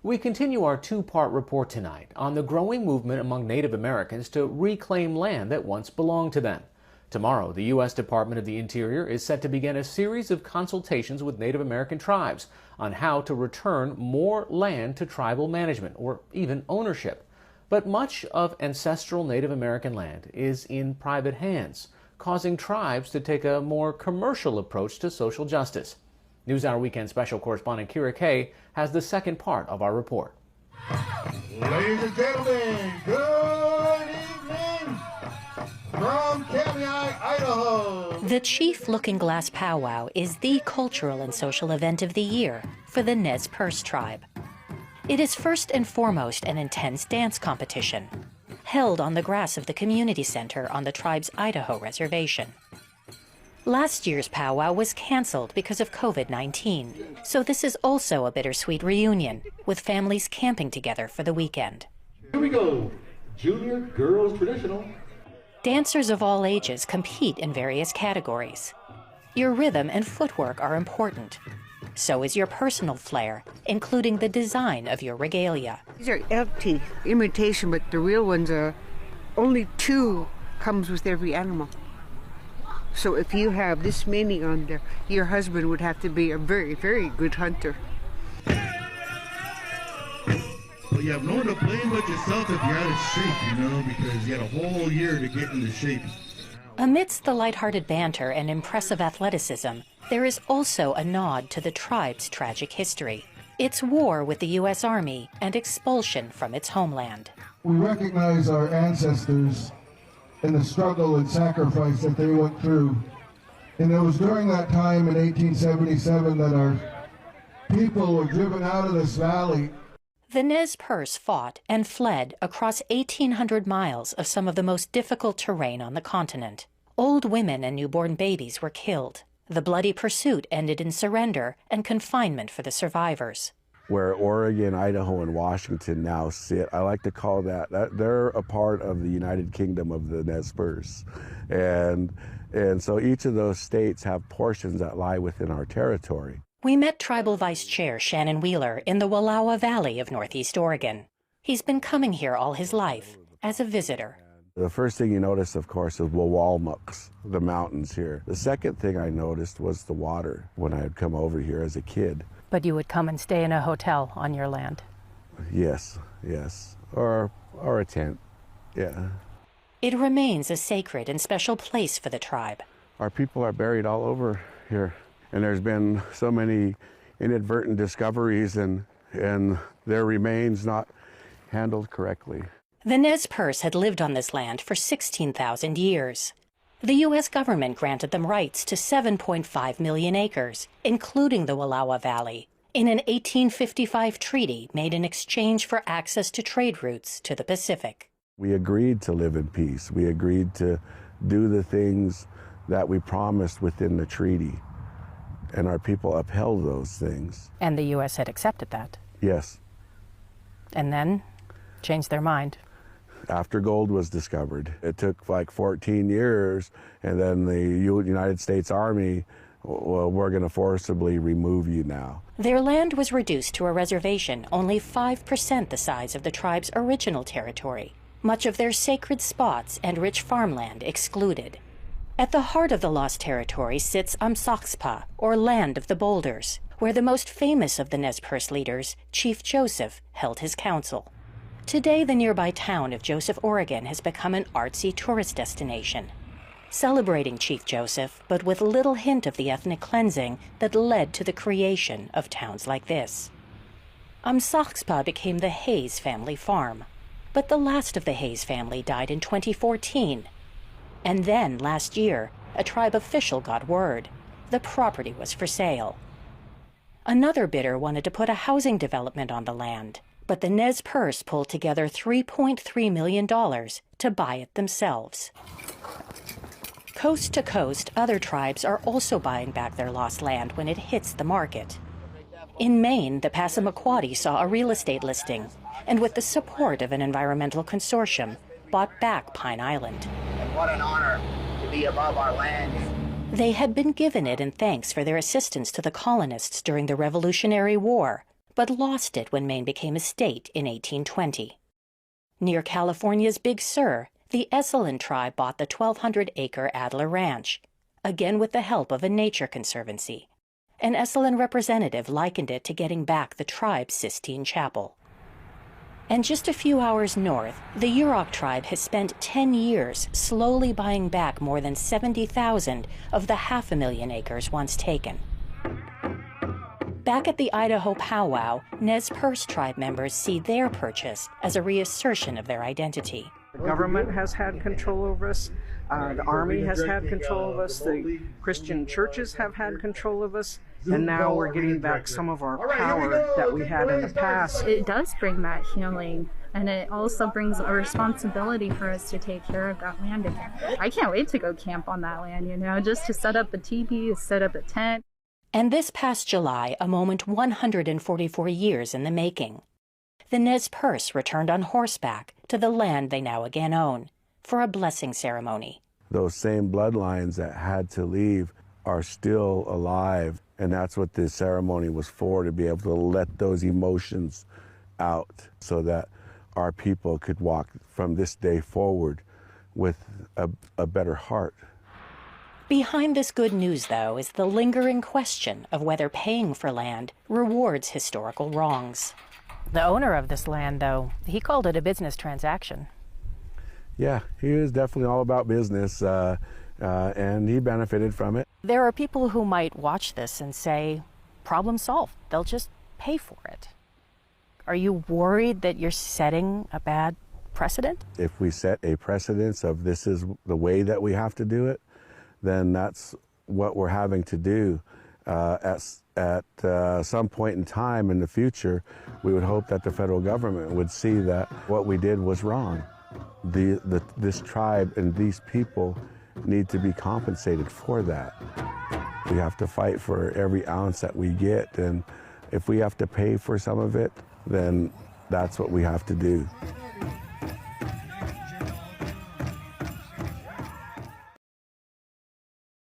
We continue our two-part report tonight on the growing movement among Native Americans to reclaim land that once belonged to them. Tomorrow, the U.S. Department of the Interior is set to begin a series of consultations with Native American tribes on how to return more land to tribal management or even ownership. But much of ancestral Native American land is in private hands, causing tribes to take a more commercial approach to social justice. NewsHour Weekend Special Correspondent Kira Kay has the second part of our report. Ladies and gentlemen, good evening from Kamai, Idaho. The Chief Looking Glass Powwow is the cultural and social event of the year for the Nez Perce tribe. It is first and foremost an intense dance competition, held on the grass of the community center on the tribe's Idaho reservation. Last year's powwow was canceled because of COVID-19, so this is also a bittersweet reunion, with families camping together for the weekend. Here we go, Junior Girls Traditional. Dancers of all ages compete in various categories. Your rhythm and footwork are important. So is your personal flair, including the design of your regalia. These are empty imitation, but the real ones are only 2 comes with every animal. So if you have this many on there, your husband would have to be a very, very good hunter. Well, you have no one to blame but yourself if you're out of shape, because you had a whole year to get into shape. Amidst the lighthearted banter and impressive athleticism, there is also a nod to the tribe's tragic history, its war with the U.S. Army and expulsion from its homeland. We recognize our ancestors and the struggle and sacrifice that they went through. And it was during that time in 1877 that our people were driven out of this valley. The Nez Perce fought and fled across 1,800 miles of some of the most difficult terrain on the continent. Old women and newborn babies were killed. The bloody pursuit ended in surrender and confinement for the survivors. Where Oregon, Idaho, and Washington now sit, I like to call that they're a part of the United Kingdom of the Nez Perce. And so each of those states have portions that lie within our territory. We met Tribal Vice Chair Shannon Wheeler in the Wallowa Valley of Northeast Oregon. He's been coming here all his life as a visitor. The first thing you notice, of course, is Wawalmuks, the mountains here. The second thing I noticed was the water when I had come over here as a kid. But you would come and stay in a hotel on your land? Yes, or a tent, yeah. It remains a sacred and special place for the tribe. Our people are buried all over here, and there's been so many inadvertent discoveries and their remains not handled correctly. The Nez Perce had lived on this land for 16,000 years. The U.S. government granted them rights to 7.5 million acres, including the Wallowa Valley, in an 1855 treaty made in exchange for access to trade routes to the Pacific. We agreed to live in peace. We agreed to do the things that we promised within the treaty, and our people upheld those things. And the U.S. had accepted that? Yes. And then changed their mind? After gold was discovered. It took like 14 years, and then the United States Army, well, we're going to forcibly remove you now. Their land was reduced to a reservation only 5% the size of the tribe's original territory, much of their sacred spots and rich farmland excluded. At the heart of the lost territory sits Amsakspa, or Land of the Boulders, where the most famous of the Nez Perce leaders, Chief Joseph, held his council. Today, the nearby town of Joseph, Oregon, has become an artsy tourist destination, celebrating Chief Joseph, but with little hint of the ethnic cleansing that led to the creation of towns like this. Amsakspa became the Hayes family farm, but the last of the Hayes family died in 2014. And then, last year, a tribe official got word. The property was for sale. Another bidder wanted to put a housing development on the land, but the Nez Perce pulled together $3.3 million to buy it themselves. Coast to coast, other tribes are also buying back their lost land when it hits the market. In Maine, the Passamaquoddy saw a real estate listing, and with the support of an environmental consortium, bought back Pine Island. And what an honor to be above our land. They had been given it in thanks for their assistance to the colonists during the Revolutionary War, but lost it when Maine became a state in 1820. Near California's Big Sur, the Esalen tribe bought the 1,200-acre Adler Ranch, again with the help of a nature conservancy. An Esalen representative likened it to getting back the tribe's Sistine Chapel. And just a few hours north, the Yurok tribe has spent 10 years slowly buying back more than 70,000 of the 500,000 acres once taken. Back at the Idaho powwow, Nez Perce tribe members see their purchase as a reassertion of their identity. The government has had control over us, the Army has had control of us, the Christian churches have had control of us, and now we're getting back some of our power that we had in the past. It does bring that healing, and it also brings a responsibility for us to take care of that land again. I can't wait to go camp on that land, just to set up a teepee, set up a tent. And this past July, a moment 144 years in the making. The Nez Perce returned on horseback to the land they now again own for a blessing ceremony. Those same bloodlines that had to leave are still alive, and that's what this ceremony was for, to be able to let those emotions out so that our people could walk from this day forward with a better heart. Behind this good news, though, is the lingering question of whether paying for land rewards historical wrongs. The owner of this land, though, he called it a business transaction. Yeah, he was definitely all about business, and he benefited from it. There are people who might watch this and say, problem solved, they'll just pay for it. Are you worried that you're setting a bad precedent? If we set a precedence of this is the way that we have to do it, then that's what we're having to do. At some point in time in the future, we would hope that the federal government would see that what we did was wrong. This tribe and these people need to be compensated for that. We have to fight for every ounce that we get, and if we have to pay for some of it, then that's what we have to do.